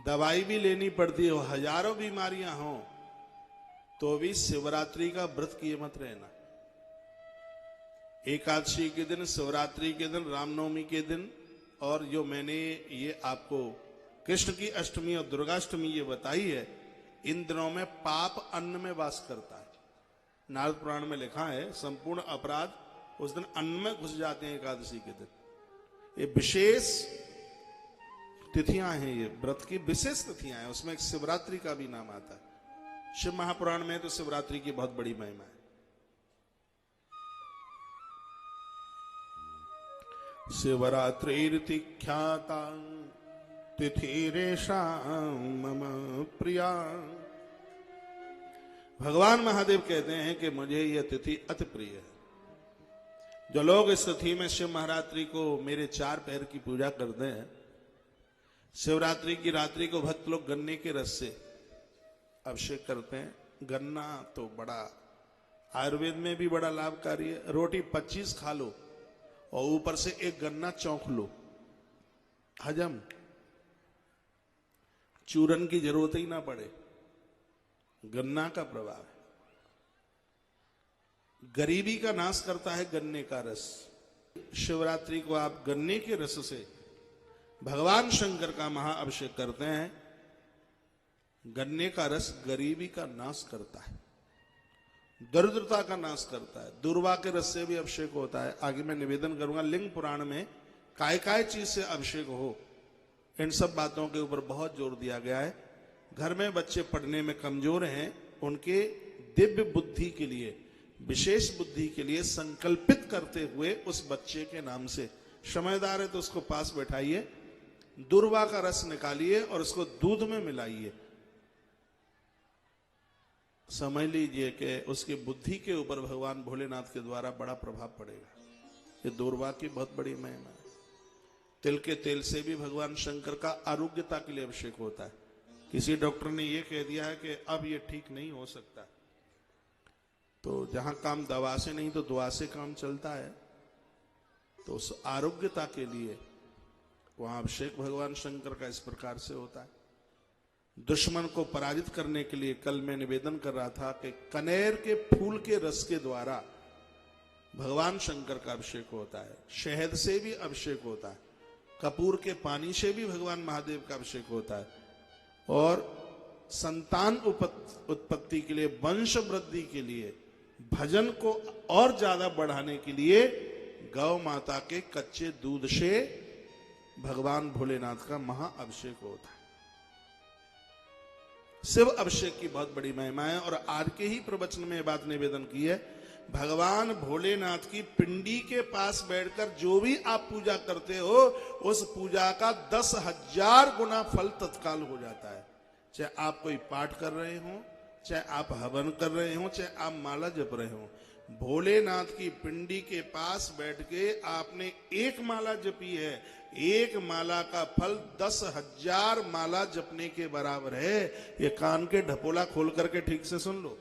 दवाई भी लेनी पड़ती है, हजारों बीमारियां हों तो भी शिवरात्रि का व्रत किए मत रहना। एकादशी के दिन, शिवरात्रि के दिन, रामनवमी के दिन, और जो मैंने ये आपको कृष्ण की अष्टमी और दुर्गाष्टमी ये बताई है, इन दिनों में पाप अन्न में वास करता है। नारद पुराण में लिखा है संपूर्ण अपराध उस दिन अन्न में घुस जाते हैं एकादशी के दिन। ये विशेष तिथियां हैं, ये व्रत की विशेष तिथियां हैं। उसमें एक शिवरात्रि का भी नाम आता है। शिव महापुराण में तो शिवरात्रि की बहुत बड़ी महिमा है। शिवरात्रिरिति ख्याता तिथिरेषा मम प्रिया। भगवान महादेव कहते हैं कि मुझे यह तिथि अति प्रिय है। जो लोग इस तिथि में शिव महारात्रि को मेरे 4 पैर की पूजा करते हैं, शिवरात्रि की रात्रि को भक्त लोग गन्ने के रस से अभिषेक करते हैं। गन्ना तो बड़ा आयुर्वेद में भी बड़ा लाभकारी है। रोटी 25 खा लो और ऊपर से एक गन्ना चौंक लो, हजम, चूरन की जरूरत ही ना पड़े। गन्ना का प्रभाव है। गरीबी का नाश करता है गन्ने का रस। शिवरात्रि को आप गन्ने के रस से भगवान शंकर का महाअभिषेक करते हैं। गन्ने का रस गरीबी का नाश करता है, दरिद्रता का नाश करता है। दूर्वा के रस से भी अभिषेक होता है। आगे मैं निवेदन करूंगा लिंग पुराण में काय चीज से अभिषेक हो, इन सब बातों के ऊपर बहुत जोर दिया गया है। घर में बच्चे पढ़ने में कमजोर हैं, उनके दिव्य बुद्धि के लिए, विशेष बुद्धि के लिए संकल्पित करते हुए उस बच्चे के नाम से, समझदार है तो उसको पास बैठाइए, दूर्वा का रस निकालिए और उसको दूध में मिलाइए। समझ लीजिए कि उसकी बुद्धि के ऊपर भगवान भोलेनाथ के द्वारा बड़ा प्रभाव पड़ेगा। ये दूर्वा की बहुत बड़ी महिमा है। तिल के तेल से भी भगवान शंकर का आरोग्यता के लिए अभिषेक होता है। किसी डॉक्टर ने यह कह दिया है कि अब ये ठीक नहीं हो सकता, तो जहां काम दवा से नहीं तो दुआ से काम चलता है। तो उस आरोग्यता के लिए वहां अभिषेक भगवान शंकर का इस प्रकार से होता है। दुश्मन को पराजित करने के लिए कल मैं निवेदन कर रहा था कि कनेर के फूल के रस के द्वारा भगवान शंकर का अभिषेक होता है। शहद से भी अभिषेक होता है, कपूर के पानी से भी भगवान महादेव का अभिषेक होता है। और संतान उत्पत्ति के लिए, वंश वृद्धि के लिए, भजन को और ज्यादा बढ़ाने के लिए गौ माता के कच्चे दूध से भगवान भोलेनाथ का महाअभिषेक होता है। शिव अभिषेक की बहुत बड़ी महिमा है। और आज के ही प्रवचन में बात निवेदन की है, भगवान भोलेनाथ की पिंडी के पास बैठकर जो भी आप पूजा करते हो, उस पूजा का 10,000 गुना फल तत्काल हो जाता है। चाहे आप कोई पाठ कर रहे हो, चाहे आप हवन कर रहे हो, चाहे आप माला जप रहे हो, भोलेनाथ की पिंडी के पास बैठ के आपने एक माला जपी है, एक माला का फल 10,000 माला जपने के बराबर है। ये कान के ढपोला खोल करके ठीक से सुन लो।